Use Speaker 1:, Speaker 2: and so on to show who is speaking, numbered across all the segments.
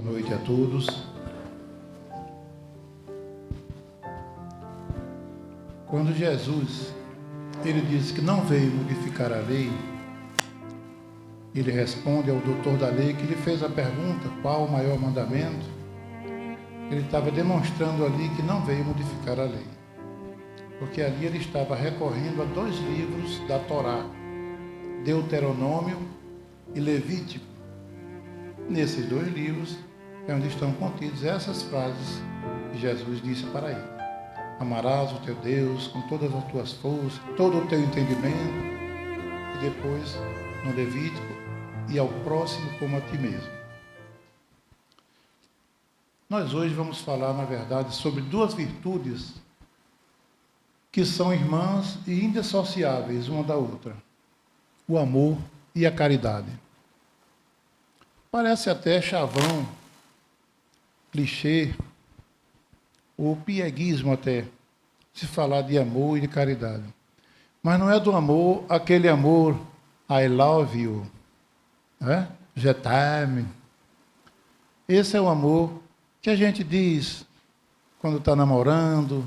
Speaker 1: Boa noite a todos. Quando Jesus, ele disse que não veio modificar a lei, ele responde ao doutor da lei que lhe fez a pergunta, qual o maior mandamento? Ele estava demonstrando ali que não veio modificar a lei, porque ali ele estava recorrendo a dois livros da Torá, Deuteronômio e Levítico. Nesses dois livros é onde estão contidas essas frases que Jesus disse para ele. Amarás o teu Deus com todas as tuas forças, todo o teu entendimento, e depois no Levítico, e ao próximo como a ti mesmo. Nós hoje vamos falar, na verdade, sobre duas virtudes que são irmãs e indissociáveis uma da outra: o amor e a caridade. Parece até chavão, clichê, ou pieguismo até, se falar de amor e de caridade. Mas não é do amor, aquele amor, I love you, né? Je t'aime. Esse é o amor que a gente diz quando está namorando,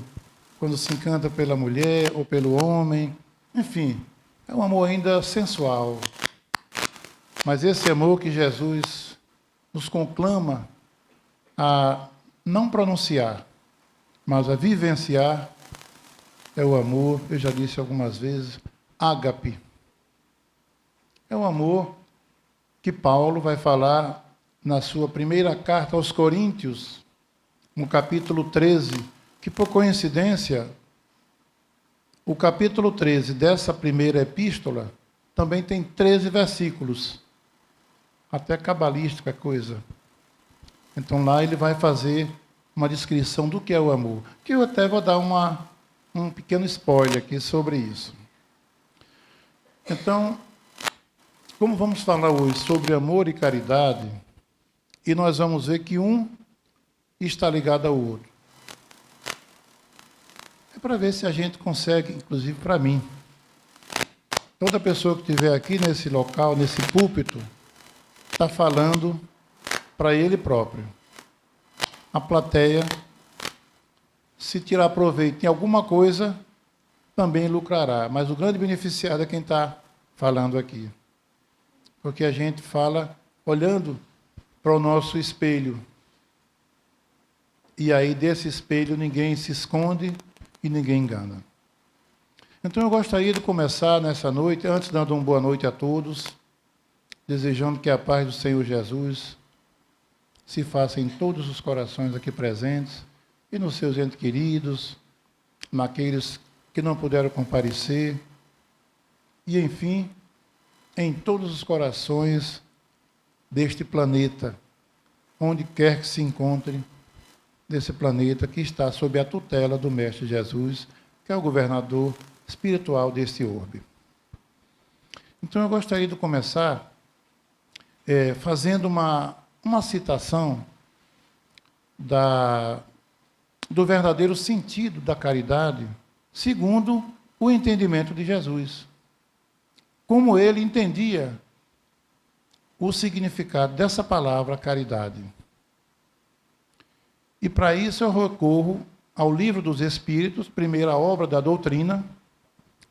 Speaker 1: quando se encanta pela mulher ou pelo homem. Enfim, é um amor ainda sensual. Mas esse amor que Jesus nos conclama a não pronunciar, mas a vivenciar, é o amor, eu já disse algumas vezes, ágape. É o amor que Paulo vai falar na sua primeira carta aos Coríntios, no capítulo 13, que por coincidência, o capítulo 13 dessa primeira epístola também tem 13 versículos, até cabalística coisa. Então lá ele vai fazer uma descrição do que é o amor, que eu até vou dar um pequeno spoiler aqui sobre isso. Então, como vamos falar hoje sobre amor e caridade, e nós vamos ver que um está ligado ao outro. É para ver se a gente consegue, inclusive para mim. Toda pessoa que estiver aqui nesse local, nesse púlpito, está falando para ele próprio. A plateia, se tirar proveito em alguma coisa, também lucrará. Mas o grande beneficiado é quem está falando aqui. Porque a gente fala olhando para o nosso espelho. E aí, desse espelho, ninguém se esconde e ninguém engana. Então, eu gostaria de começar nessa noite, antes dando uma boa noite a todos, desejando que a paz do Senhor Jesus se faça em todos os corações aqui presentes e nos seus entes queridos, naqueles que não puderam comparecer, e, enfim, em todos os corações deste planeta, onde quer que se encontre, desse planeta que está sob a tutela do Mestre Jesus, que é o governador espiritual deste orbe. Então, eu gostaria de começar fazendo uma citação do verdadeiro sentido da caridade, segundo o entendimento de Jesus. Como ele entendia o significado dessa palavra caridade. E para isso eu recorro ao Livro dos Espíritos, primeira obra da doutrina,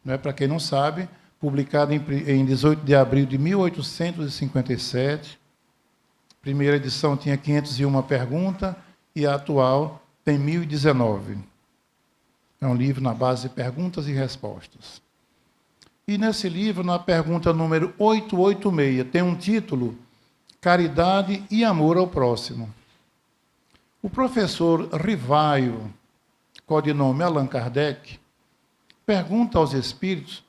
Speaker 1: né, para quem não sabe, publicada em 18 de abril de 1857. Primeira edição tinha 501 perguntas e a atual tem 1019. É um livro na base de perguntas e respostas. E nesse livro, na pergunta número 886, tem um título, Caridade e Amor ao Próximo. O professor Rivaio, codinome Allan Kardec, pergunta aos espíritos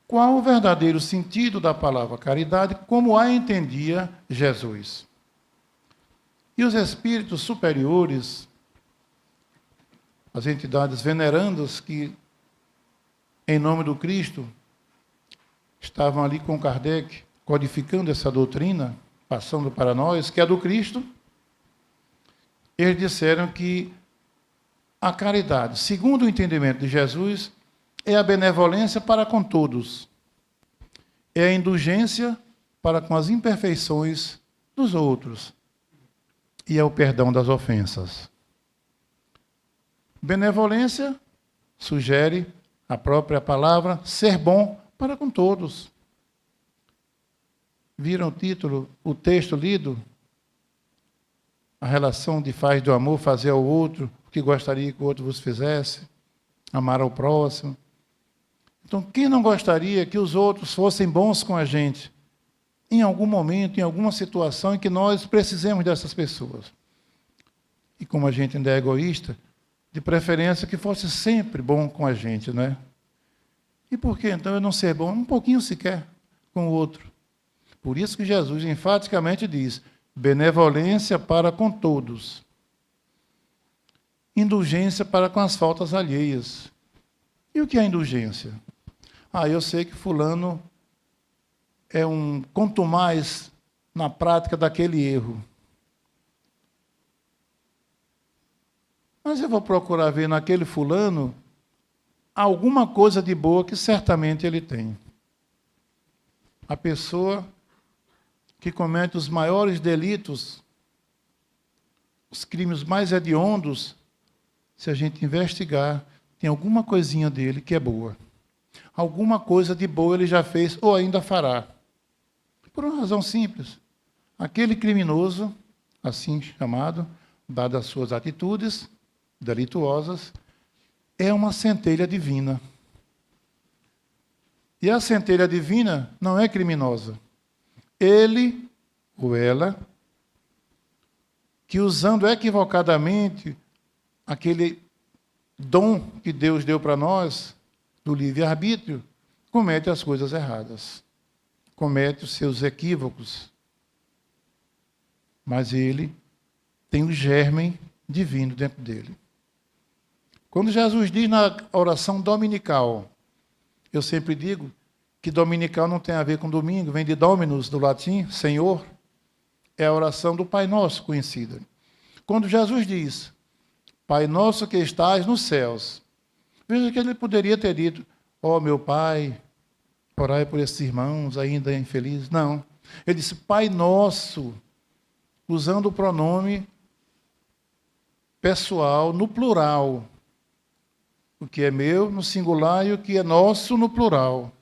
Speaker 1: qual o verdadeiro sentido da palavra caridade, como a entendia Jesus. E os espíritos superiores, as entidades venerandas que, em nome do Cristo, estavam ali com Kardec, codificando essa doutrina, passando para nós, que é do Cristo, eles disseram que a caridade, segundo o entendimento de Jesus, é a benevolência para com todos, é a indulgência para com as imperfeições dos outros, e é o perdão das ofensas. Benevolência sugere a própria palavra ser bom para com todos. Viram o título, o texto lido? A relação de faz do amor, fazer ao outro o que gostaria que o outro vos fizesse, amar ao próximo. Então, quem não gostaria que os outros fossem bons com a gente, em algum momento, em alguma situação em que nós precisemos dessas pessoas? E como a gente ainda é egoísta, de preferência que fosse sempre bom com a gente, não é? E por que então eu não ser bom um pouquinho sequer com o outro? Por isso que Jesus enfaticamente diz: benevolência para com todos, indulgência para com as faltas alheias. E o que é indulgência? Eu sei que fulano é um contumaz na prática daquele erro. Mas eu vou procurar ver naquele fulano alguma coisa de boa que certamente ele tem. A pessoa que comete os maiores delitos, os crimes mais hediondos, se a gente investigar, tem alguma coisinha dele que é boa. Alguma coisa de boa ele já fez ou ainda fará. Por uma razão simples. Aquele criminoso, assim chamado, dadas as suas atitudes delituosas, é uma centelha divina. E a centelha divina não é criminosa. Ele ou ela, que usando equivocadamente aquele dom que Deus deu para nós, do livre-arbítrio, comete as coisas erradas, comete os seus equívocos. Mas ele tem o germe divino dentro dele. Quando Jesus diz na oração dominical, eu sempre digo que dominical não tem a ver com domingo, vem de Dominus, do latim, Senhor, é a oração do Pai Nosso conhecida. Quando Jesus diz, Pai Nosso que estás nos céus, veja que ele poderia ter dito, meu Pai, orai por esses irmãos ainda infelizes. Não, ele disse, Pai Nosso, usando o pronome pessoal no plural. O que é meu no singular e o que é nosso no plural.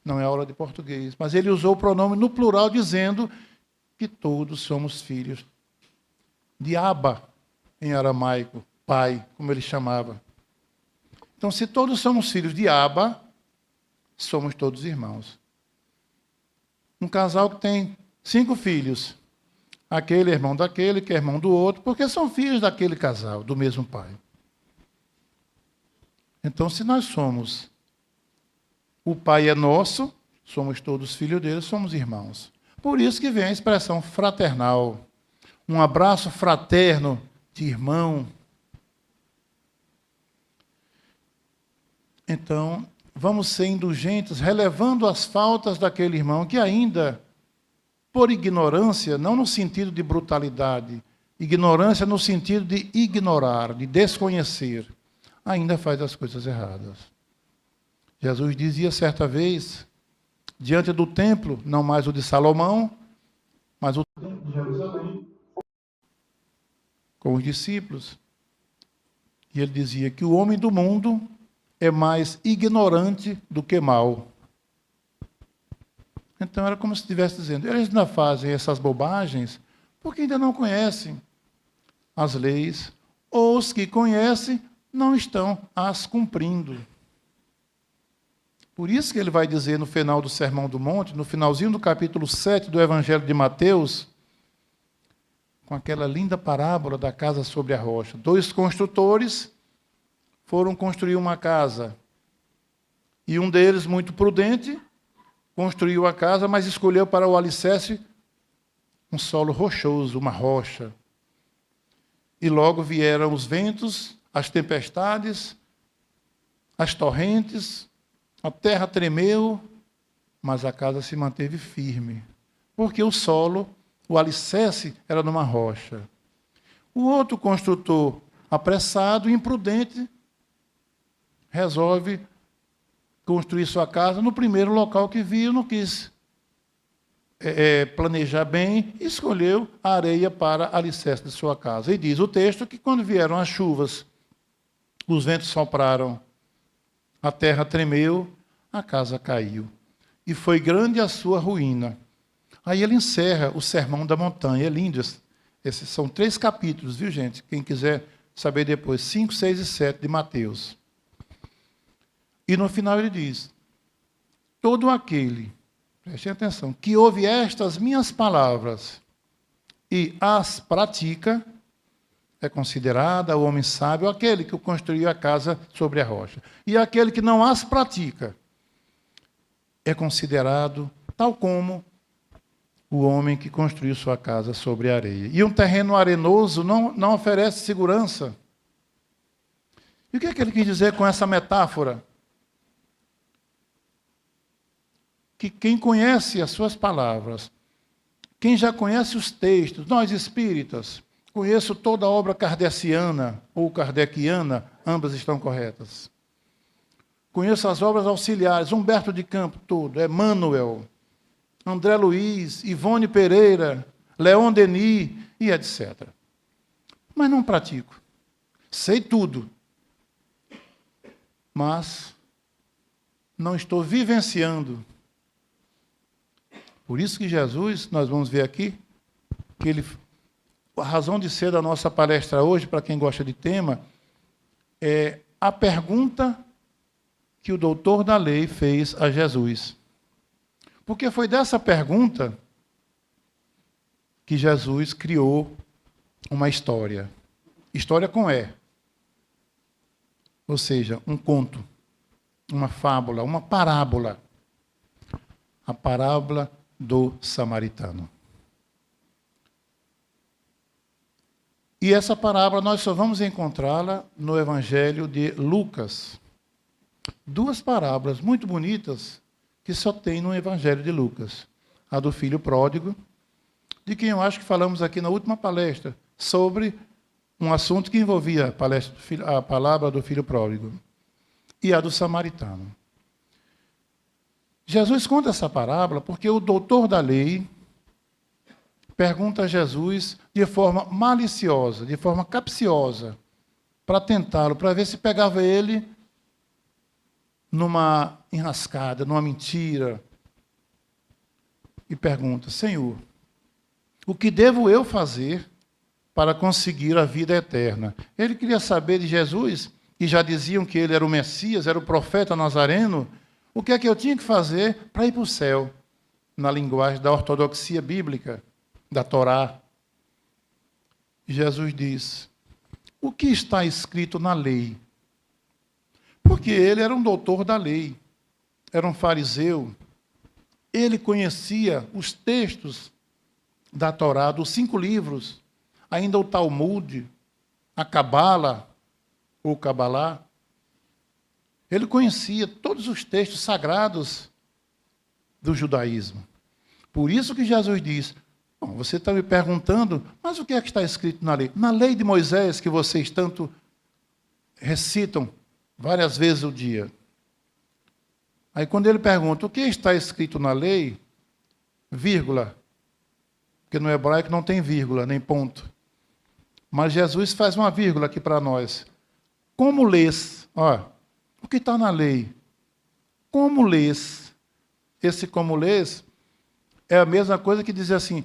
Speaker 1: Não é aula de português, mas ele usou o pronome no plural, dizendo que todos somos filhos de Abba, em aramaico, pai, como ele chamava. Então, se todos somos filhos de Abba, somos todos irmãos. Um casal que tem 5 filhos, aquele é irmão daquele, que é irmão do outro, porque são filhos daquele casal, do mesmo pai. Então, se nós somos, o Pai é nosso, somos todos filhos dele, somos irmãos. Por isso que vem a expressão fraternal, um abraço fraterno de irmão. Então, vamos ser indulgentes, relevando as faltas daquele irmão que ainda, por ignorância, não no sentido de brutalidade, ignorância no sentido de ignorar, de desconhecer, ainda faz as coisas erradas. Jesus dizia certa vez, diante do templo, não mais o de Salomão, mas o templo de Jerusalém, com os discípulos. E ele dizia que o homem do mundo é mais ignorante do que mau. Então era como se estivesse dizendo, eles ainda fazem essas bobagens porque ainda não conhecem as leis, ou os que conhecem não estão as cumprindo. Por isso que ele vai dizer no final do Sermão do Monte, no finalzinho do capítulo 7 do Evangelho de Mateus, com aquela linda parábola da casa sobre a rocha. 2 construtores foram construir uma casa. E um deles, muito prudente, construiu a casa, mas escolheu para o alicerce um solo rochoso, uma rocha. E logo vieram os ventos, as tempestades, as torrentes, a terra tremeu, mas a casa se manteve firme, porque o solo, o alicerce, era numa rocha. O outro construtor, apressado e imprudente, resolve construir sua casa no primeiro local que viu, não quis planejar bem, escolheu a areia para alicerce de sua casa. E diz o texto que quando vieram as chuvas, os ventos sopraram, a terra tremeu, a casa caiu. E foi grande a sua ruína. Aí ele encerra o Sermão da Montanha. É lindo. Esses são 3 capítulos, viu, gente? Quem quiser saber depois, 5, 6 e 7 de Mateus. E no final ele diz: todo aquele, prestem atenção, que ouve estas minhas palavras e as pratica, é considerado o homem sábio, aquele que construiu a casa sobre a rocha. E aquele que não as pratica é considerado tal como o homem que construiu sua casa sobre a areia. E um terreno arenoso não oferece segurança. E o que é que ele quis dizer com essa metáfora? Que quem conhece as suas palavras, quem já conhece os textos, nós espíritas, conheço toda a obra kardeciana ou kardeciana, ambas estão corretas. Conheço as obras auxiliares, Humberto de Campos, todo, Emmanuel, André Luiz, Ivone Pereira, Leon Denis e etc. Mas não pratico. Sei tudo. Mas não estou vivenciando. Por isso que Jesus, nós vamos ver aqui, que ele, a razão de ser da nossa palestra hoje, para quem gosta de tema, é a pergunta que o doutor da lei fez a Jesus. Porque foi dessa pergunta que Jesus criou uma história. História com E. Ou seja, um conto, uma fábula, uma parábola. A parábola do samaritano. E essa parábola nós só vamos encontrá-la no Evangelho de Lucas. 2 parábolas muito bonitas que só tem no Evangelho de Lucas. A do filho pródigo, de quem eu acho que falamos aqui na última palestra, sobre um assunto que envolvia a palavra do filho pródigo. E a do samaritano. Jesus conta essa parábola porque o doutor da lei pergunta a Jesus de forma maliciosa, de forma capciosa, para tentá-lo, para ver se pegava ele numa enrascada, numa mentira. E pergunta: Senhor, o que devo eu fazer para conseguir a vida eterna? Ele queria saber de Jesus, e já diziam que ele era o Messias, era o profeta nazareno. O que é que eu tinha que fazer para ir para o céu? Na linguagem da ortodoxia bíblica, da Torá. Jesus diz: o que está escrito na lei? Porque ele era um doutor da lei, era um fariseu. Ele conhecia os textos da Torá, dos 5 livros, ainda o Talmud, a Cabala, ou Cabalá. Ele conhecia todos os textos sagrados do judaísmo. Por isso que Jesus diz: bom, você está me perguntando, mas o que é que está escrito na lei? Na lei de Moisés, que vocês tanto recitam várias vezes ao dia. Aí quando ele pergunta, o que está escrito na lei, vírgula, porque no hebraico não tem vírgula, nem ponto. Mas Jesus faz uma vírgula aqui para nós. Como lês? Ó, o que está na lei? Como lês? Esse como lês é a mesma coisa que dizer assim,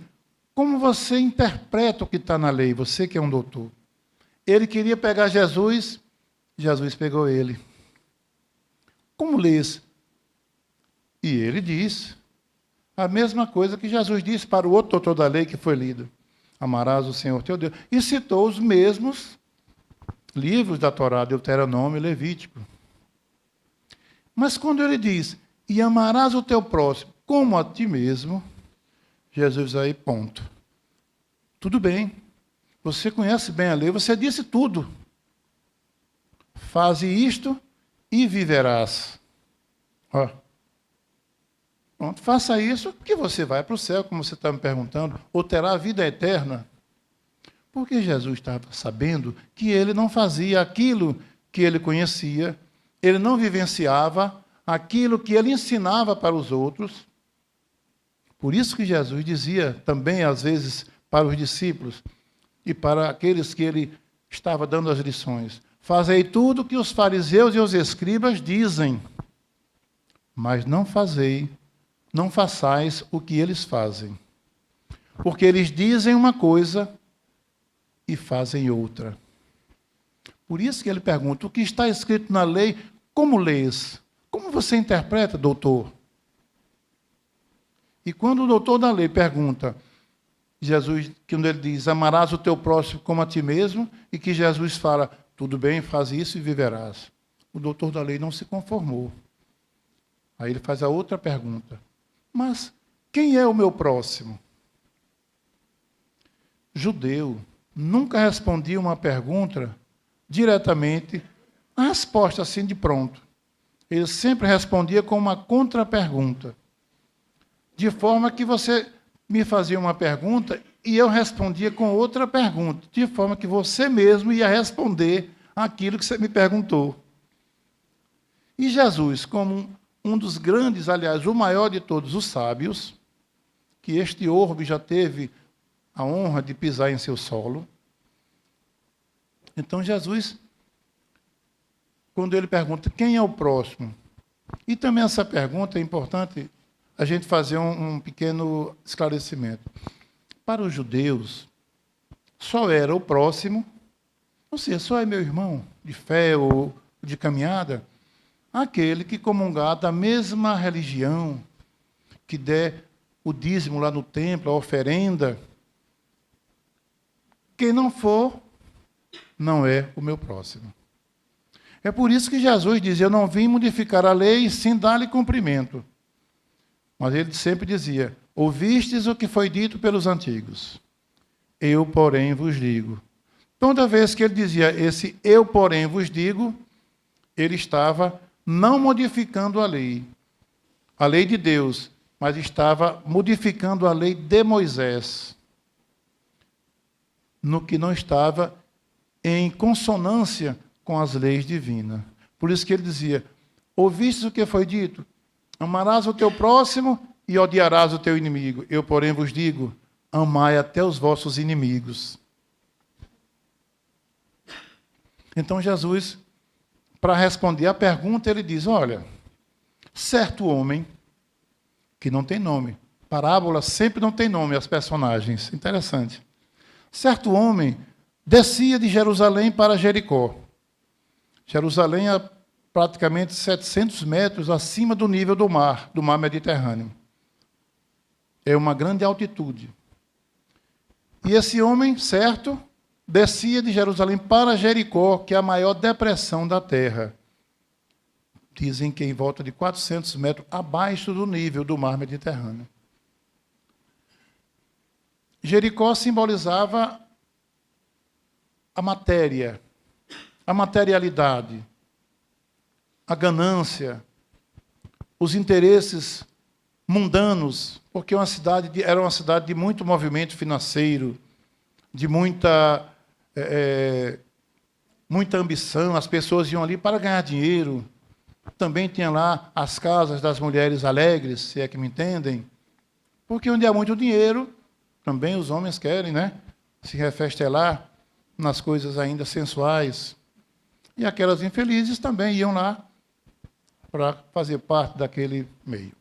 Speaker 1: como você interpreta o que está na lei? Você que é um doutor. Ele queria pegar Jesus, Jesus pegou ele. Como lês? E ele diz a mesma coisa que Jesus disse para o outro doutor da lei que foi lido. Amarás o Senhor teu Deus. E citou os mesmos livros da Torá, Deuteronômio e Levítico. Mas quando ele diz, e amarás o teu próximo como a ti mesmo, Jesus aí, ponto. Tudo bem, você conhece bem a lei, você disse tudo. Faze isto e viverás. Ó. Pronto, faça isso que você vai para o céu, como você está me perguntando, ou terá a vida eterna. Porque Jesus estava sabendo que ele não fazia aquilo que ele conhecia, ele não vivenciava aquilo que ele ensinava para os outros, Por isso que Jesus dizia também, às vezes, para os discípulos e para aqueles que ele estava dando as lições: fazei tudo o que os fariseus e os escribas dizem, mas não façais o que eles fazem. Porque eles dizem uma coisa e fazem outra. Por isso que ele pergunta: o que está escrito na lei, como lês? Como você interpreta, doutor? E quando o doutor da lei pergunta, Jesus, quando ele diz, amarás o teu próximo como a ti mesmo, e que Jesus fala, tudo bem, faz isso e viverás. O doutor da lei não se conformou. Aí ele faz a outra pergunta: mas quem é o meu próximo? Judeu nunca respondia uma pergunta diretamente, a resposta assim de pronto. Ele sempre respondia com uma contrapergunta. De forma que você me fazia uma pergunta e eu respondia com outra pergunta. De forma que você mesmo ia responder aquilo que você me perguntou. E Jesus, como um dos grandes, aliás, o maior de todos os sábios, que este orbe já teve a honra de pisar em seu solo. Então, Jesus, quando ele pergunta quem é o próximo, e também essa pergunta é importante a gente fazer um pequeno esclarecimento. Para os judeus, só era o próximo, ou seja, só é meu irmão de fé ou de caminhada, aquele que comungar da mesma religião, que der o dízimo lá no templo, a oferenda. Quem não for, não é o meu próximo. É por isso que Jesus dizia, eu não vim modificar a lei, sim dar-lhe cumprimento. Mas ele sempre dizia, ouvistes o que foi dito pelos antigos. Eu, porém, vos digo. Toda vez que ele dizia esse eu, porém, vos digo, ele estava não modificando a lei de Deus, mas estava modificando a lei de Moisés, no que não estava em consonância com as leis divinas. Por isso que ele dizia, ouvistes o que foi dito? Amarás o teu próximo e odiarás o teu inimigo. Eu, porém, vos digo, amai até os vossos inimigos. Então, Jesus, para responder à pergunta, ele diz, olha, certo homem, que não tem nome, parábola sempre não tem nome, as personagens, interessante. Certo homem descia de Jerusalém para Jericó. Jerusalém é praticamente 700 metros acima do nível do mar Mediterrâneo. É uma grande altitude. E esse homem, certo, descia de Jerusalém para Jericó, que é a maior depressão da terra. Dizem que em volta de 400 metros abaixo do nível do mar Mediterrâneo. Jericó simbolizava a matéria, a materialidade, a ganância, os interesses mundanos, porque era uma cidade de muito movimento financeiro, de muita ambição, as pessoas iam ali para ganhar dinheiro. Também tinha lá as casas das mulheres alegres, se é que me entendem, porque onde há muito dinheiro, também os homens querem, né, se refestelar nas coisas ainda sensuais. E aquelas infelizes também iam lá para fazer parte daquele meio.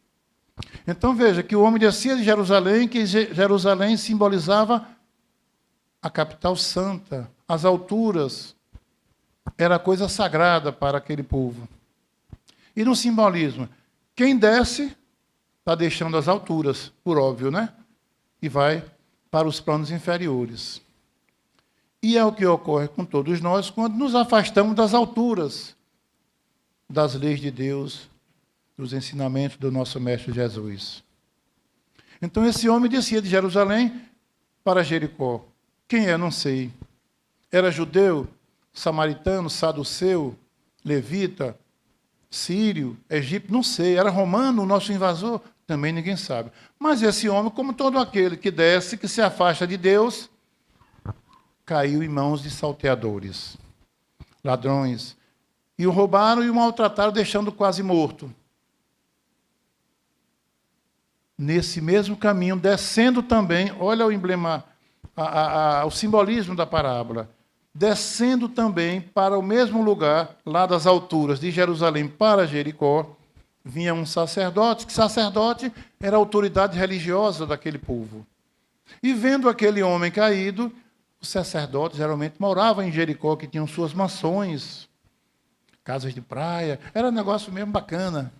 Speaker 1: Então, veja que o homem descia de Jerusalém, que Jerusalém simbolizava a capital santa, as alturas, era coisa sagrada para aquele povo. E no simbolismo, quem desce está deixando as alturas, por óbvio, né? E vai para os planos inferiores. E é o que ocorre com todos nós quando nos afastamos das alturas, das leis de Deus, dos ensinamentos do nosso Mestre Jesus. Então, esse homem descia de Jerusalém para Jericó. Quem é? Não sei. Era judeu, samaritano, saduceu, levita, sírio, egípcio, não sei. Era romano, o nosso invasor? Também ninguém sabe. Mas esse homem, como todo aquele que desce, que se afasta de Deus, caiu em mãos de salteadores, ladrões. E o roubaram e o maltrataram, deixando quase morto. nesse mesmo caminho, descendo também, olha o emblema, o simbolismo da parábola, descendo também para o mesmo lugar, lá das alturas de Jerusalém para Jericó, vinha um sacerdote, que sacerdote era a autoridade religiosa daquele povo. E vendo aquele homem caído, os sacerdotes geralmente moravam em Jericó, que tinham suas mansões, casas de praia, era um negócio mesmo bacana.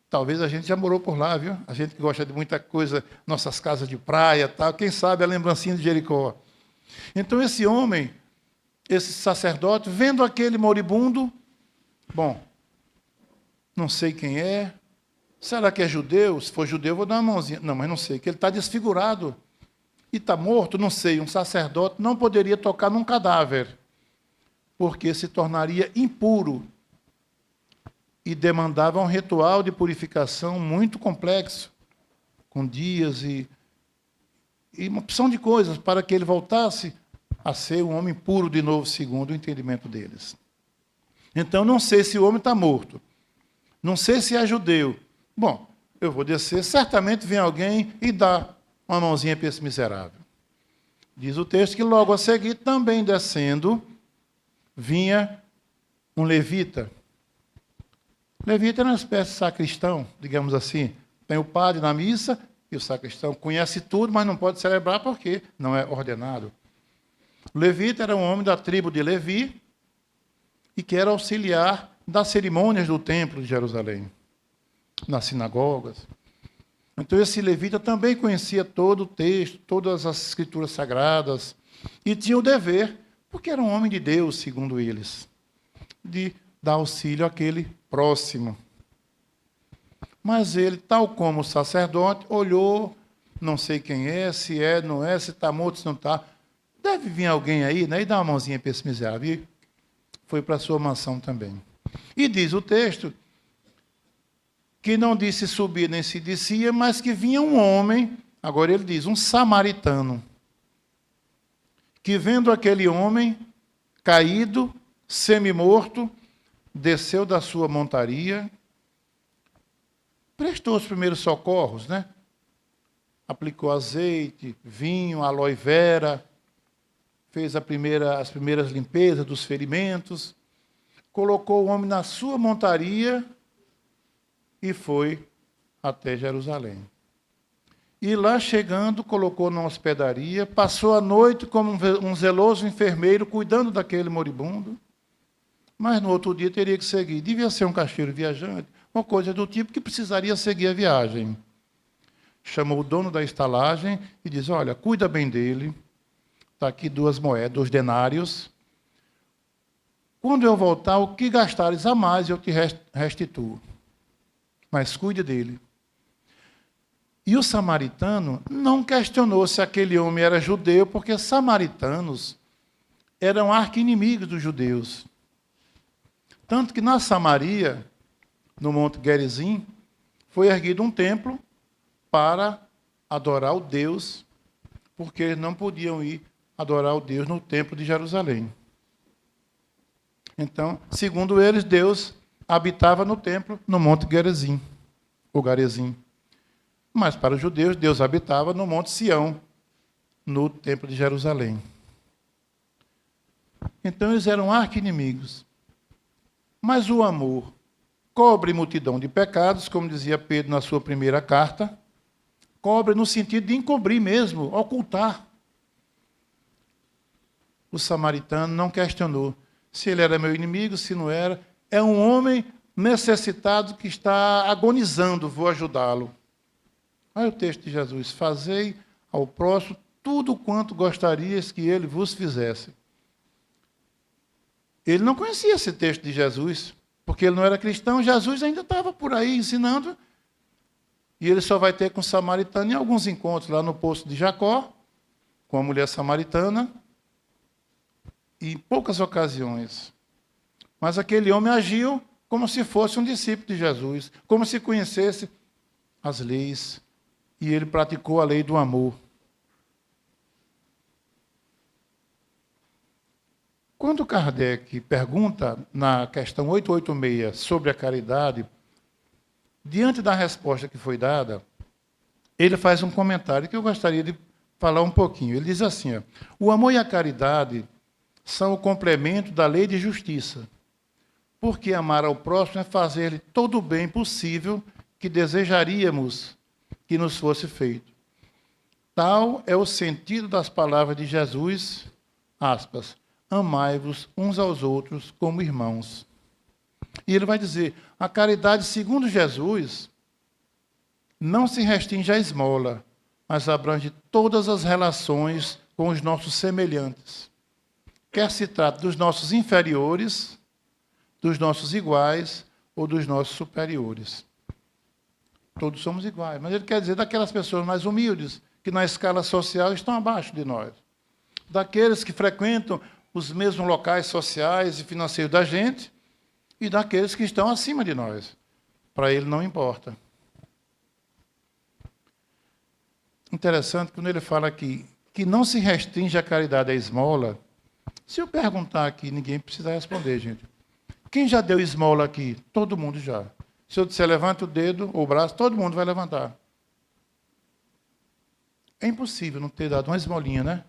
Speaker 1: Talvez a gente já morou por lá, viu? A gente que gosta de muita coisa, nossas casas de praia, tal, quem sabe a lembrancinha de Jericó. Então esse homem, esse sacerdote, vendo aquele moribundo, bom, não sei quem é, será que é judeu? Se for judeu, eu vou dar uma mãozinha. Não, mas não sei, que ele está desfigurado e está morto, não sei. Um sacerdote não poderia tocar num cadáver, porque se tornaria impuro e demandava um ritual de purificação muito complexo, com dias e uma opção de coisas para que ele voltasse a ser um homem puro de novo, segundo o entendimento deles. Então, não sei se o homem está morto, não sei se é judeu. Bom, eu vou descer, certamente vem alguém e dá uma mãozinha para esse miserável. Diz o texto que logo a seguir, também descendo, vinha um levita. Levita era uma espécie de sacristão, digamos assim. Tem o padre na missa e o sacristão conhece tudo, mas não pode celebrar porque não é ordenado. O levita era um homem da tribo de Levi e que era auxiliar das cerimônias do templo de Jerusalém, nas sinagogas. Então, esse levita também conhecia todo o texto, todas as escrituras sagradas, e tinha o dever, porque era um homem de Deus, segundo eles, de dar auxílio àquele próximo. Mas ele, tal como o sacerdote, olhou, não sei quem é, se não é, se está morto, se não está. Deve vir alguém aí, né? E dá uma mãozinha para esse miserável. E foi para a sua mansão também. E diz o texto que não disse subir nem se descia, mas que vinha um homem, agora ele diz, um samaritano, que vendo aquele homem caído, semi-morto, desceu da sua montaria, prestou os primeiros socorros, né? Aplicou azeite, vinho, aloe vera, fez as primeiras limpezas dos ferimentos, colocou o homem na sua montaria e foi até Jerusalém. E lá chegando, colocou numa hospedaria, passou a noite como um zeloso enfermeiro cuidando daquele moribundo, mas no outro dia teria que seguir. Devia ser um caixeiro viajante, uma coisa do tipo que precisaria seguir a viagem. Chamou o dono da estalagem e disse, olha, cuida bem dele, está aqui 2 moedas, 2 denários. Quando eu voltar, o que gastares a mais, eu te restituo. Mas cuide dele. E o samaritano não questionou se aquele homem era judeu, porque samaritanos eram arqui-inimigos dos judeus. Tanto que na Samaria, no Monte Gerizim, foi erguido um templo para adorar o Deus, porque eles não podiam ir adorar o Deus no templo de Jerusalém. Então, segundo eles, Deus habitava no templo, no Monte Gerizim, ou Gerizim. Mas para os judeus, Deus habitava no Monte Sião, no templo de Jerusalém. Então, eles eram arqui-inimigos. Mas o amor cobre multidão de pecados, como dizia Pedro na sua primeira carta, cobre no sentido de encobrir mesmo, ocultar. O samaritano não questionou se ele era meu inimigo, se não era. É um homem necessitado que está agonizando, vou ajudá-lo. Olha o texto de Jesus, fazei ao próximo tudo quanto gostarias que ele vos fizesse. Ele não conhecia esse texto de Jesus, porque ele não era cristão, Jesus ainda estava por aí ensinando, e ele só vai ter com o samaritano em alguns encontros, lá no poço de Jacó, com a mulher samaritana, e em poucas ocasiões. Mas aquele homem agiu como se fosse um discípulo de Jesus, como se conhecesse as leis, e ele praticou a lei do amor. Quando Kardec pergunta na questão 886 sobre a caridade, diante da resposta que foi dada, ele faz um comentário que eu gostaria de falar um pouquinho. Ele diz assim, ó, o amor e a caridade são o complemento da lei de justiça, porque amar ao próximo é fazer-lhe todo o bem possível que desejaríamos que nos fosse feito. Tal é o sentido das palavras de Jesus, aspas, amai-vos uns aos outros como irmãos. E ele vai dizer, a caridade, segundo Jesus, não se restringe à esmola, mas abrange todas as relações com os nossos semelhantes. Quer se trate dos nossos inferiores, dos nossos iguais ou dos nossos superiores. Todos somos iguais, mas ele quer dizer daquelas pessoas mais humildes, que na escala social estão abaixo de nós. Daqueles que frequentam os mesmos locais sociais e financeiros da gente e daqueles que estão acima de nós. Para ele não importa. Interessante quando ele fala aqui que não se restringe a caridade à esmola. Se eu perguntar aqui, ninguém precisa responder, gente. Quem já deu esmola aqui? Todo mundo já. Se eu disser levanta o dedo ou o braço, todo mundo vai levantar. É impossível não ter dado uma esmolinha, né?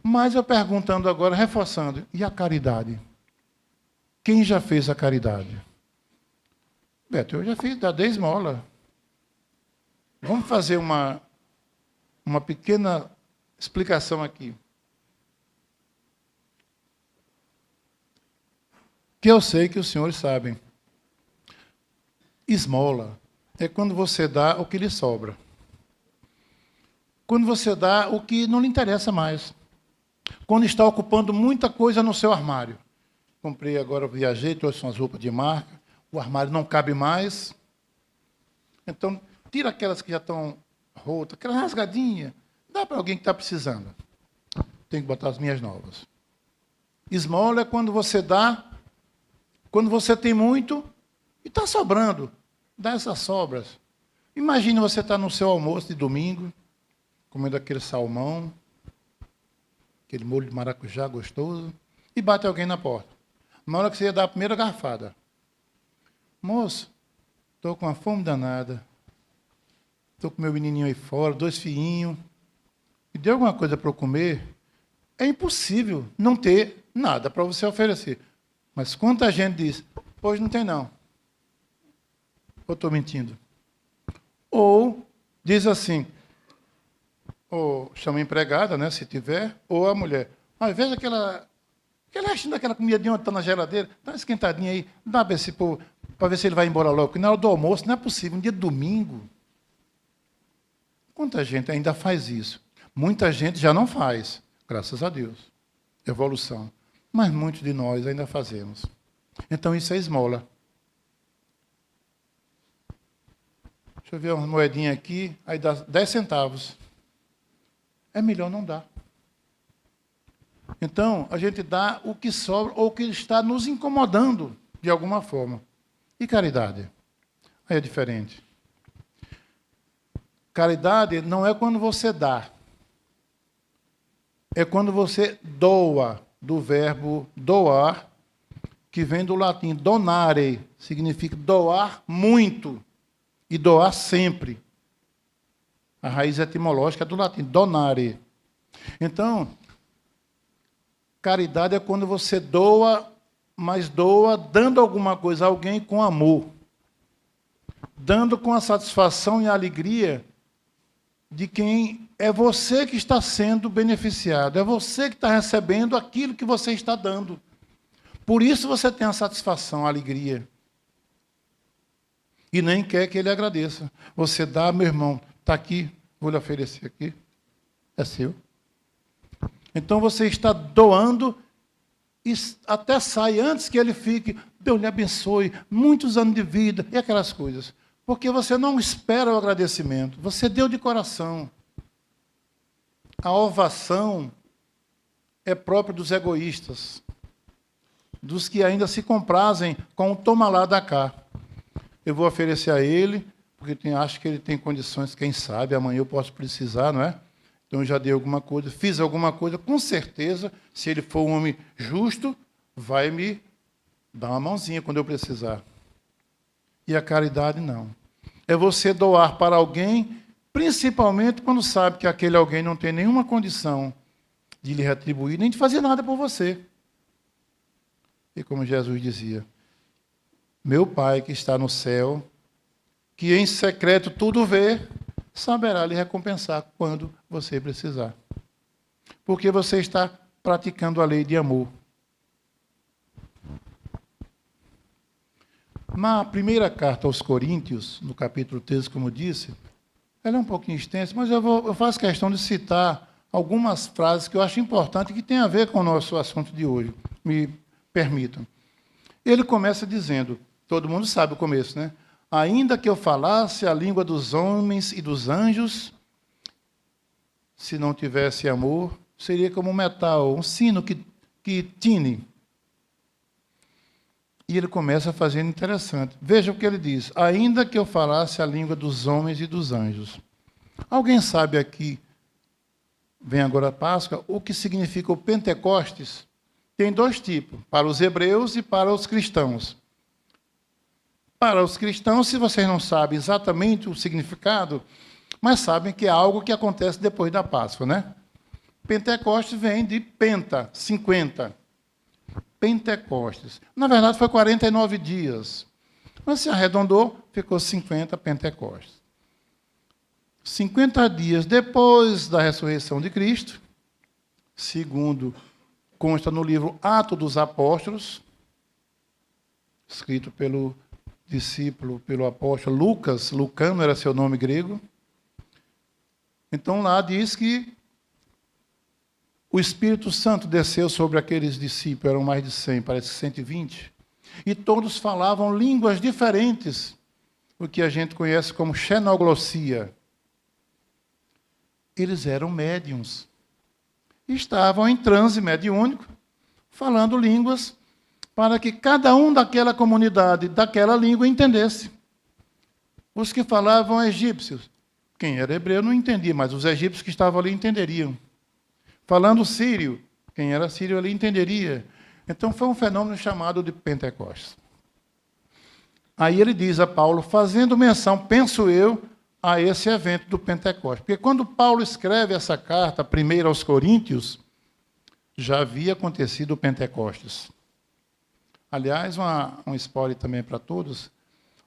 Speaker 1: Mas eu perguntando agora, reforçando, e a caridade? Quem já fez a caridade? Beto, eu já fiz, dei esmola. Vamos fazer uma pequena explicação aqui. Que eu sei que os senhores sabem. Esmola é quando você dá o que lhe sobra. Quando você dá o que não lhe interessa mais. Quando está ocupando muita coisa no seu armário. Comprei agora, viajei, trouxe umas roupas de marca. O armário não cabe mais. Então, tira aquelas que já estão rotas, aquela rasgadinha. Dá para alguém que está precisando. Tem que botar as minhas novas. Esmola é quando você dá, quando você tem muito e está sobrando. Dá essas sobras. Imagine você estar no seu almoço de domingo, comendo aquele salmão, aquele molho de maracujá gostoso, e bate alguém na porta. Na hora que você ia dar a primeira garfada. Moço, estou com uma fome danada. Estou com meu menininho aí fora, 2 filhinhos. E deu alguma coisa para eu comer? É impossível não ter nada para você oferecer. Mas quanta gente diz, hoje não tem não. Ou estou mentindo? Ou diz assim, ou chama a empregada, né, se tiver, ou a mulher. Mas veja aquele restinho daquela comidinha que está na geladeira, está esquentadinha aí, dá para ver se ele vai embora logo. Porque na hora do almoço não é possível, um dia de domingo. Quanta gente ainda faz isso? Muita gente já não faz, graças a Deus. Evolução. Mas muitos de nós ainda fazemos. Então isso é esmola. Deixa eu ver uma moedinha aqui, aí dá 10 centavos. É melhor não dar. Então, a gente dá o que sobra ou o que está nos incomodando, de alguma forma. E caridade? Aí é diferente. Caridade não é quando você dá. É quando você doa, do verbo doar, que vem do latim donare, significa doar muito e doar sempre. A raiz etimológica é do latim, donare. Então, caridade é quando você doa, mas doa dando alguma coisa a alguém com amor. Dando com a satisfação e a alegria de quem é você que está sendo beneficiado, é você que está recebendo aquilo que você está dando. Por isso você tem a satisfação, a alegria. E nem quer que ele agradeça. Você dá, meu irmão, está aqui, vou lhe oferecer aqui, é seu. Então você está doando e até sai antes que ele fique, Deus lhe abençoe, muitos anos de vida, e aquelas coisas. Porque você não espera o agradecimento, você deu de coração. A ovação é própria dos egoístas, dos que ainda se comprazem com o toma lá da cá. Eu vou oferecer a ele, porque acho que ele tem condições, quem sabe, amanhã eu posso precisar, não é? Então eu já dei alguma coisa, fiz alguma coisa, com certeza, se ele for um homem justo, vai me dar uma mãozinha quando eu precisar. E a caridade não. É você doar para alguém Principalmente quando sabe que aquele alguém não tem nenhuma condição de lhe retribuir, nem de fazer nada por você. E como Jesus dizia, meu Pai que está no céu, que em secreto tudo vê, saberá lhe recompensar quando você precisar. Porque você está praticando a lei de amor. Na primeira carta aos Coríntios, no capítulo 13, como eu disse, ela é um pouquinho extensa, mas eu faço questão de citar algumas frases que eu acho importantes e que têm a ver com o nosso assunto de hoje. Me permitam. Ele começa dizendo, todo mundo sabe o começo, né? Ainda que eu falasse a língua dos homens e dos anjos, se não tivesse amor, seria como um metal, um sino que tine. E ele começa fazendo interessante. Veja o que ele diz. Ainda que eu falasse a língua dos homens e dos anjos. Alguém sabe aqui, vem agora a Páscoa, o que significa o Pentecostes? Tem dois tipos, para os hebreus e para os cristãos. Para os cristãos, se vocês não sabem exatamente o significado, mas sabem que é algo que acontece depois da Páscoa, né? Pentecostes vem de penta, 50. Pentecostes. Na verdade, foi 49 dias. Mas se arredondou, ficou 50 Pentecostes. 50 dias depois da ressurreição de Cristo, segundo consta no livro Atos dos Apóstolos, escrito pelo discípulo, pelo apóstolo Lucas, Lucano era seu nome grego. Então lá diz que o Espírito Santo desceu sobre aqueles discípulos, eram mais de 100, parece 120, e todos falavam línguas diferentes, o que a gente conhece como xenoglossia. Eles eram médiuns. Estavam em transe mediúnico, falando línguas, para que cada um daquela comunidade, daquela língua, entendesse. Os que falavam egípcios, quem era hebreu não entendia, mas os egípcios que estavam ali entenderiam. Falando sírio, quem era sírio ali entenderia. Então foi um fenômeno chamado de Pentecostes. Aí ele diz a Paulo, fazendo menção, penso eu, a esse evento do Pentecostes. Porque quando Paulo escreve essa carta, primeiro aos Coríntios, já havia acontecido o Pentecostes. Aliás, um spoiler também para todos,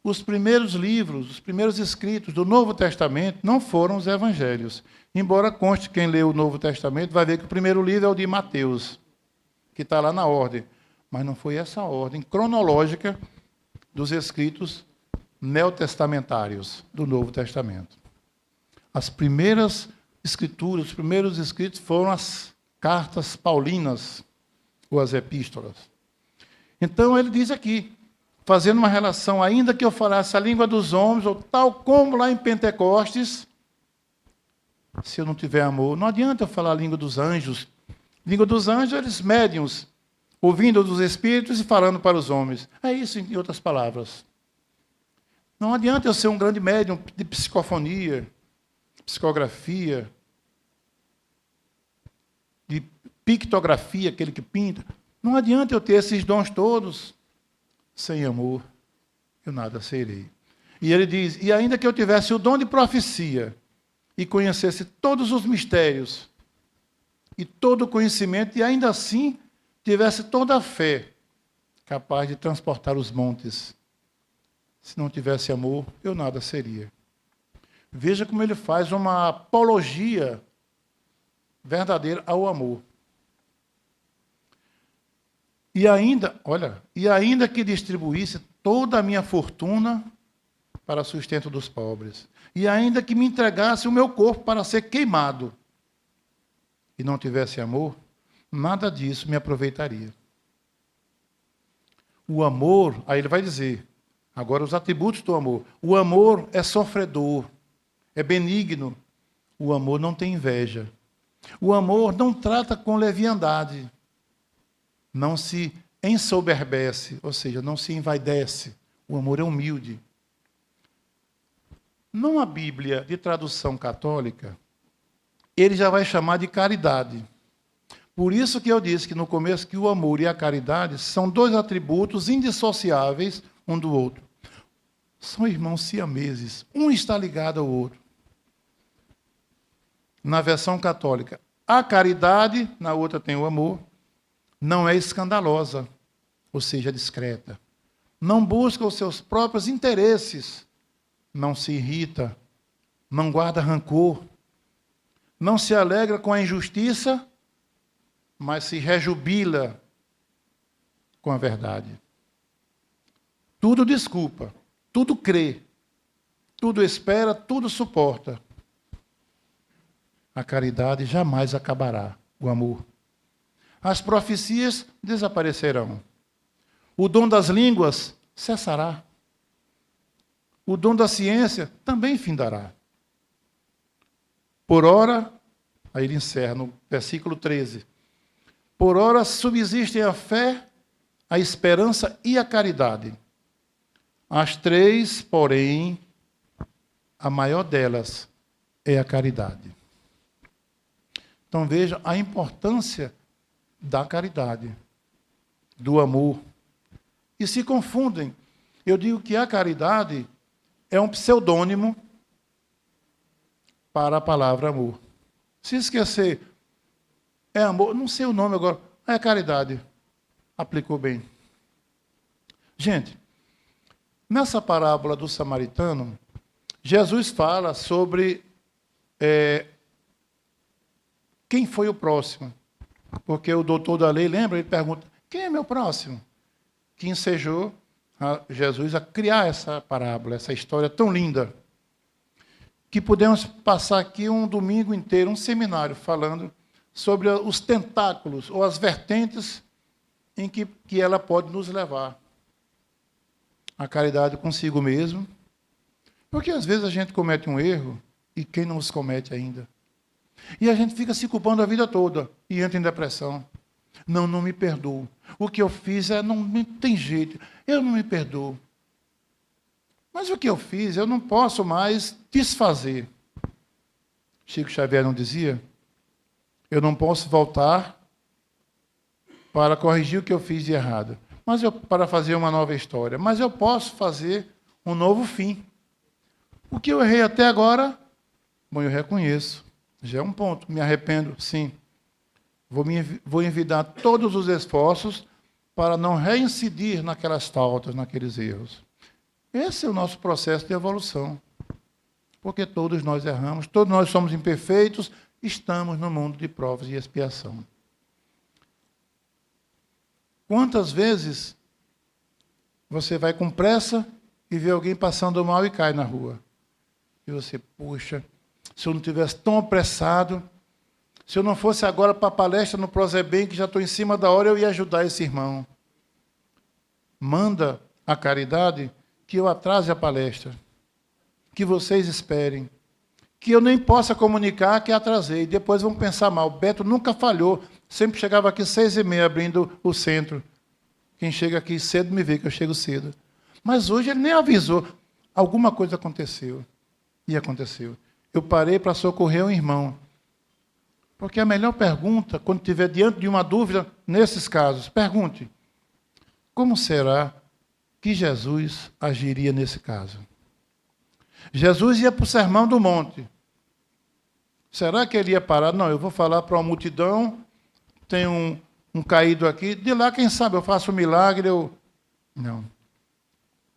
Speaker 1: os primeiros livros, os primeiros escritos do Novo Testamento não foram os evangelhos. Embora conste, quem lê o Novo Testamento vai ver que o primeiro livro é o de Mateus, que está lá na ordem. Mas não foi essa ordem cronológica dos escritos neotestamentários do Novo Testamento. As primeiras escrituras, os primeiros escritos foram as cartas paulinas, ou as epístolas. Então ele diz aqui, fazendo uma relação, ainda que eu falasse a língua dos homens, ou tal como lá em Pentecostes, se eu não tiver amor, não adianta eu falar a língua dos anjos. Língua dos anjos, eles médiuns, ouvindo dos espíritos e falando para os homens. É isso, em outras palavras. Não adianta eu ser um grande médium de psicofonia, psicografia, de pictografia, aquele que pinta. Não adianta eu ter esses dons todos, sem amor, eu nada serei. E ele diz, e ainda que eu tivesse o dom de profecia, e conhecesse todos os mistérios, e todo o conhecimento, e ainda assim tivesse toda a fé, capaz de transportar os montes. Se não tivesse amor, eu nada seria. Veja como ele faz uma apologia verdadeira ao amor. E ainda que distribuísse toda a minha fortuna para sustento dos pobres, e ainda que me entregasse o meu corpo para ser queimado, e não tivesse amor, nada disso me aproveitaria. O amor, aí ele vai dizer, agora os atributos do amor. O amor é sofredor, é benigno. O amor não tem inveja. O amor não trata com leviandade. Não se ensoberbece, ou seja, não se envaidece. O amor é humilde. Numa Bíblia de tradução católica, ele já vai chamar de caridade. Por isso que eu disse que no começo que o amor e a caridade são dois atributos indissociáveis um do outro. São irmãos siameses, um está ligado ao outro. na versão católica. A caridade, na outra tem o amor, não é escandalosa, ou seja, discreta. Não busca os seus próprios interesses, não se irrita, não guarda rancor, não se alegra com a injustiça, mas se rejubila com a verdade. Tudo desculpa, tudo crê, tudo espera, tudo suporta. A caridade jamais acabará, o amor. As profecias desaparecerão. O dom das línguas cessará. O dom da ciência também findará. Por ora, aí ele encerra no versículo 13, por ora subsistem a fé, a esperança e a caridade. As três, porém, a maior delas é a caridade. Então veja a importância da caridade, do amor. E se confundem. Eu digo que a caridade é um pseudônimo para a palavra amor. Se esquecer, é amor, não sei o nome agora, é caridade. Aplicou bem. Gente, nessa parábola do samaritano, Jesus fala sobre quem foi o próximo. Porque o doutor da lei, lembra? Ele pergunta, quem é meu próximo? Que ensejou Jesus a criar essa parábola, essa história tão linda, que podemos passar aqui um domingo inteiro, um seminário, falando sobre os tentáculos, ou as vertentes em que ela pode nos levar. A caridade consigo mesmo, porque às vezes a gente comete um erro, e quem não os comete ainda? E a gente fica se culpando a vida toda, e entra em depressão. Não me perdoo. O que eu fiz não tem jeito, eu não me perdoo. Mas o que eu fiz, eu não posso mais desfazer. Chico Xavier não dizia? Eu não posso voltar para corrigir o que eu fiz de errado, para fazer uma nova história. Mas eu posso fazer um novo fim. O que eu errei até agora, bom, eu reconheço. Já é um ponto. Me arrependo, sim. Vou envidar todos os esforços para não reincidir naquelas faltas, naqueles erros. Esse é o nosso processo de evolução. Porque todos nós erramos, todos nós somos imperfeitos, estamos no mundo de provas e expiação. Quantas vezes você vai com pressa e vê alguém passando mal e cai na rua? E você, puxa, se eu não tivesse tão apressado, se eu não fosse agora para a palestra no Prozebem, que já estou em cima da hora, eu ia ajudar esse irmão. Manda a caridade que eu atrase a palestra, que vocês esperem, que eu nem possa comunicar que atrasei, depois vão pensar mal. Beto nunca falhou, sempre chegava aqui 6h30, abrindo o centro. Quem chega aqui cedo me vê que eu chego cedo. Mas hoje ele nem avisou. Alguma coisa aconteceu. E aconteceu. Eu parei para socorrer um irmão. Porque a melhor pergunta, quando estiver diante de uma dúvida, nesses casos, pergunte, como será que Jesus agiria nesse caso? Jesus ia para o Sermão do Monte. Será que ele ia parar? Não, eu vou falar para uma multidão, tem um caído aqui, de lá, quem sabe, eu faço um milagre, Não.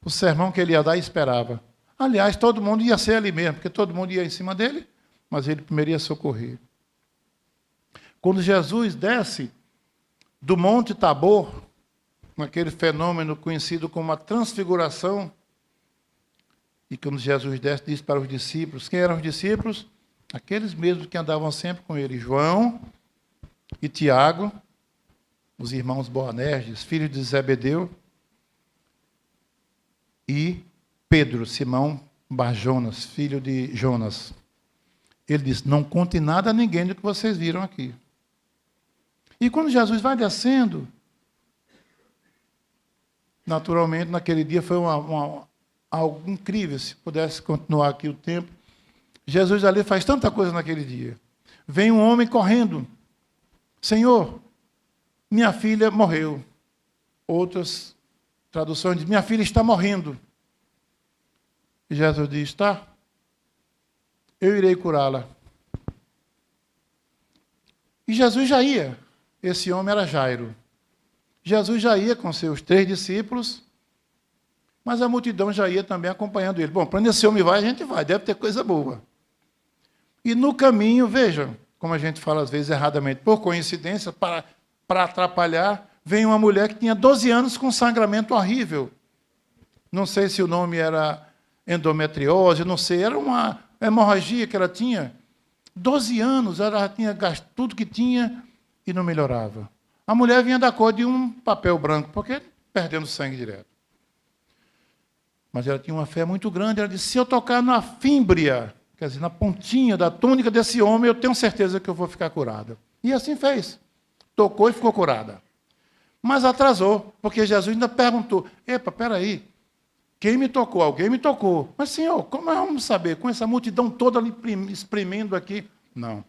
Speaker 1: O sermão que ele ia dar, esperava. Aliás, todo mundo ia ser ali mesmo, porque todo mundo ia em cima dele, mas ele primeiro ia socorrer. Quando Jesus desce do Monte Tabor, naquele fenômeno conhecido como a transfiguração, e quando Jesus desce, diz para os discípulos, quem eram os discípulos? Aqueles mesmos que andavam sempre com ele, João e Tiago, os irmãos Boanerges, filhos de Zebedeu, e Pedro, Simão Barjonas, filho de Jonas. Ele disse, não conte nada a ninguém do que vocês viram aqui. E quando Jesus vai descendo, naturalmente, naquele dia foi algo incrível, se pudesse continuar aqui o tempo. Jesus ali faz tanta coisa naquele dia. Vem um homem correndo. Senhor, minha filha morreu. Outras traduções dizem, minha filha está morrendo. E Jesus diz, tá, eu irei curá-la. E Jesus já ia. Esse homem era Jairo. Jesus já ia com seus 3 discípulos, mas a multidão já ia também acompanhando ele. Bom, para onde esse homem vai, a gente vai, deve ter coisa boa. E no caminho, vejam, como a gente fala às vezes erradamente, por coincidência, para atrapalhar, vem uma mulher que tinha 12 anos com sangramento horrível. Não sei se o nome era endometriose, não sei, era uma hemorragia que ela tinha. 12 anos, ela já tinha gasto tudo que tinha e não melhorava. A mulher vinha da cor de um papel branco, porque perdendo sangue direto. Mas ela tinha uma fé muito grande. Ela disse, se eu tocar na fímbria, quer dizer, na pontinha da túnica desse homem, eu tenho certeza que eu vou ficar curada. E assim fez. Tocou e ficou curada. Mas atrasou, porque Jesus ainda perguntou, epa, peraí, quem me tocou? Alguém me tocou. Mas, Senhor, como nós vamos saber? Com essa multidão toda ali exprimindo aqui. Não.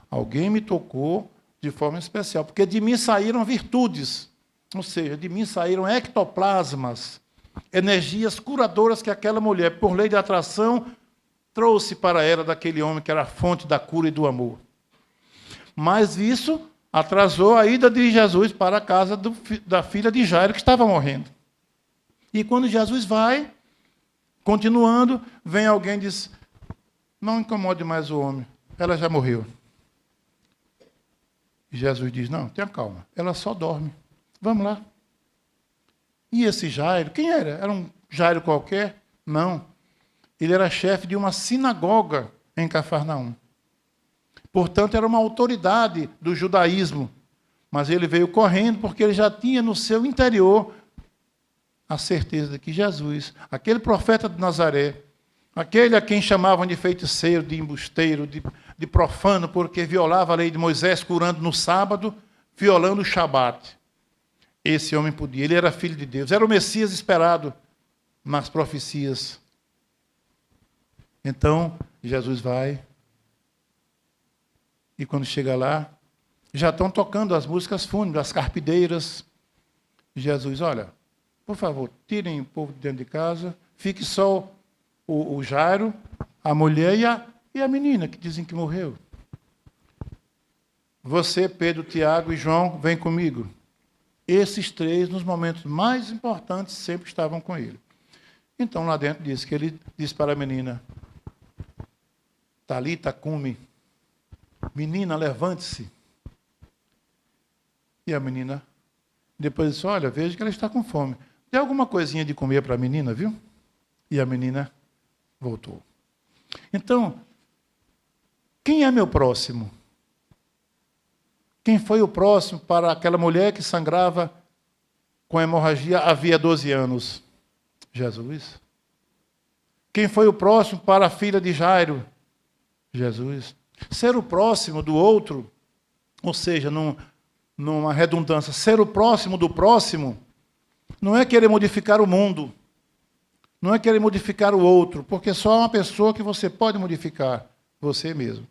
Speaker 1: Alguém me tocou de forma especial, porque de mim saíram virtudes. Ou seja, de mim saíram ectoplasmas, energias curadoras que aquela mulher, por lei de atração, trouxe para ela daquele homem que era a fonte da cura e do amor. Mas isso atrasou a ida de Jesus para a casa da filha de Jairo, que estava morrendo. E quando Jesus vai, continuando, vem alguém e diz, não incomode mais o homem, ela já morreu. E Jesus diz, não, tenha calma, ela só dorme. Vamos lá. E esse Jairo, quem era? Era um Jairo qualquer? Não. Ele era chefe de uma sinagoga em Cafarnaum. Portanto, era uma autoridade do judaísmo. Mas ele veio correndo porque ele já tinha no seu interior a certeza de que Jesus, aquele profeta de Nazaré, aquele a quem chamavam de feiticeiro, de embusteiro, de profano, porque violava a lei de Moisés, curando no sábado, violando o Shabat. Esse homem podia, ele era filho de Deus, era o Messias esperado nas profecias. Então, Jesus vai, e quando chega lá, já estão tocando as músicas fúnebres, as carpideiras. Jesus, olha, por favor, tirem o povo de dentro de casa, fique só o Jairo, a mulher e a menina, que dizem que morreu. Você, Pedro, Tiago e João, vem comigo. Esses 3, nos momentos mais importantes, sempre estavam com ele. Então, lá dentro, diz que ele disse para a menina, Talita cumi, menina, levante-se. E a menina, depois disse, olha, veja que ela está com fome. Dê alguma coisinha de comer para a menina, viu? E a menina voltou. Então, quem é meu próximo? Quem foi o próximo para aquela mulher que sangrava com hemorragia havia 12 anos? Jesus. Quem foi o próximo para a filha de Jairo? Jesus. Ser o próximo do outro, ou seja, numa redundância, ser o próximo do próximo, não é querer modificar o mundo, não é querer modificar o outro, porque só há uma pessoa que você pode modificar, você mesmo.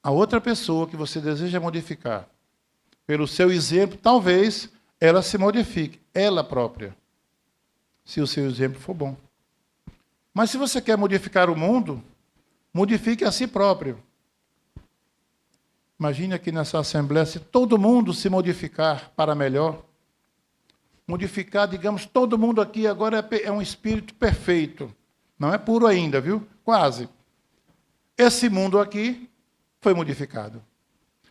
Speaker 1: A outra pessoa que você deseja modificar, pelo seu exemplo, talvez ela se modifique, ela própria, se o seu exemplo for bom. Mas se você quer modificar o mundo, modifique a si próprio. Imagine aqui nessa assembleia, se todo mundo se modificar para melhor, modificar, digamos, todo mundo aqui agora é um espírito perfeito. Não é puro ainda, viu? Quase. Esse mundo aqui foi modificado.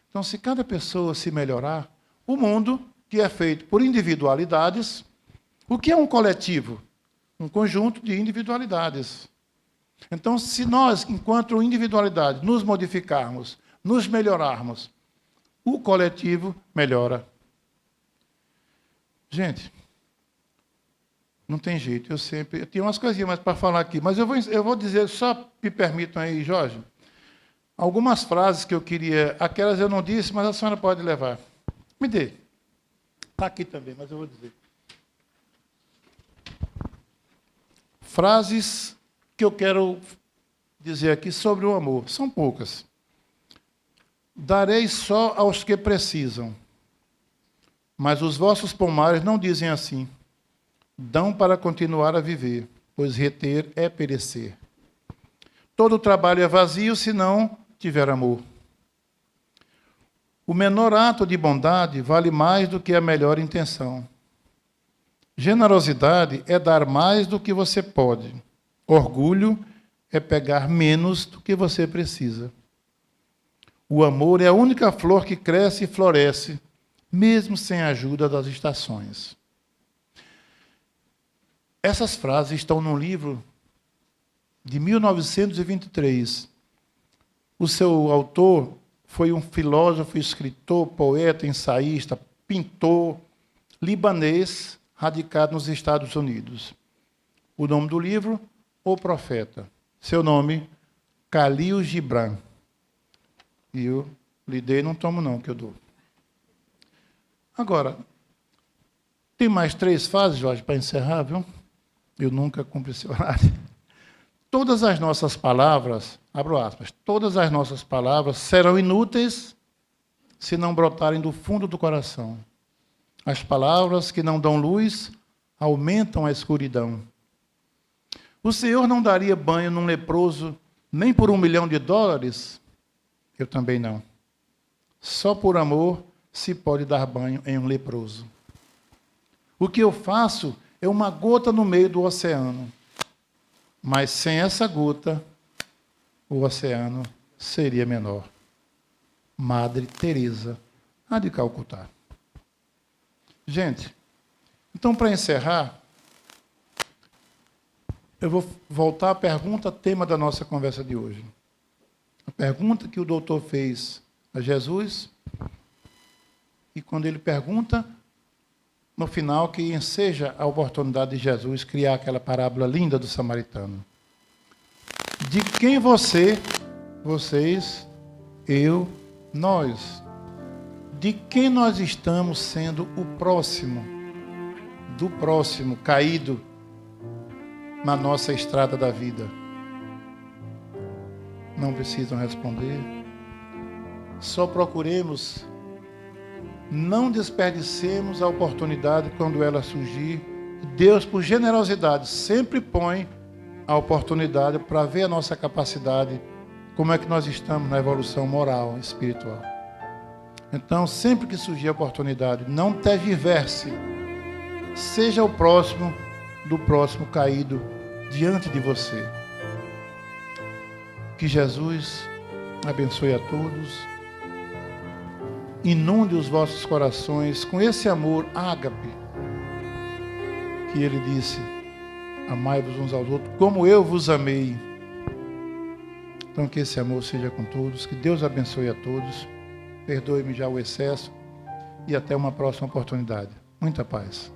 Speaker 1: Então, se cada pessoa se melhorar, o mundo, que é feito por individualidades, o que é um coletivo? Um conjunto de individualidades. Então, se nós, enquanto individualidade, nos modificarmos, nos melhorarmos, o coletivo melhora. Gente, não tem jeito, eu tenho umas coisinhas mais para falar aqui, mas eu vou dizer, só me permitam aí, Jorge, algumas frases que eu queria, aquelas eu não disse, mas a senhora pode levar. Me dê. Está aqui também, mas eu vou dizer. Frases que eu quero dizer aqui sobre o amor. São poucas. Darei só aos que precisam. Mas os vossos pomares não dizem assim. Dão para continuar a viver, pois reter é perecer. Todo trabalho é vazio se não tiver amor. O menor ato de bondade vale mais do que a melhor intenção. Generosidade é dar mais do que você pode. Orgulho é pegar menos do que você precisa. O amor é a única flor que cresce e floresce, mesmo sem a ajuda das estações. Essas frases estão num livro de 1923. O seu autor foi um filósofo, escritor, poeta, ensaísta, pintor, libanês, radicado nos Estados Unidos. O nome do livro, O Profeta. Seu nome, Khalil Gibran. E eu lhe dei, não tomo não, que eu dou. Agora, tem mais 3 fases, Jorge, para encerrar, viu? Eu nunca cumpri esse horário. Todas as nossas palavras, abro aspas, todas as nossas palavras serão inúteis se não brotarem do fundo do coração. As palavras que não dão luz aumentam a escuridão. O Senhor não daria banho num leproso nem por $1 milhão? Eu também não. Só por amor se pode dar banho em um leproso. O que eu faço é uma gota no meio do oceano. Mas sem essa gota, o oceano seria menor. Madre Teresa, a de Calcutá. Gente, então, para encerrar, eu vou voltar à pergunta, tema da nossa conversa de hoje. A pergunta que o doutor fez a Jesus, e quando ele pergunta, no final, que enseja a oportunidade de Jesus criar aquela parábola linda do samaritano. De quem vocês, eu, nós, de quem nós estamos sendo o próximo, do próximo caído na nossa estrada da vida? Não precisam responder. Só procuremos, não desperdicemos a oportunidade quando ela surgir. Deus, por generosidade, sempre põe a oportunidade para ver a nossa capacidade, como é que nós estamos na evolução moral e espiritual. Então, sempre que surgir a oportunidade, não tergiverse. Seja o próximo do próximo caído diante de você. Que Jesus abençoe a todos. Inunde os vossos corações com esse amor ágape que ele disse: amai-vos uns aos outros como eu vos amei. Então, que esse amor seja com todos. Que Deus abençoe a todos. Perdoe-me já o excesso. E até uma próxima oportunidade. Muita paz.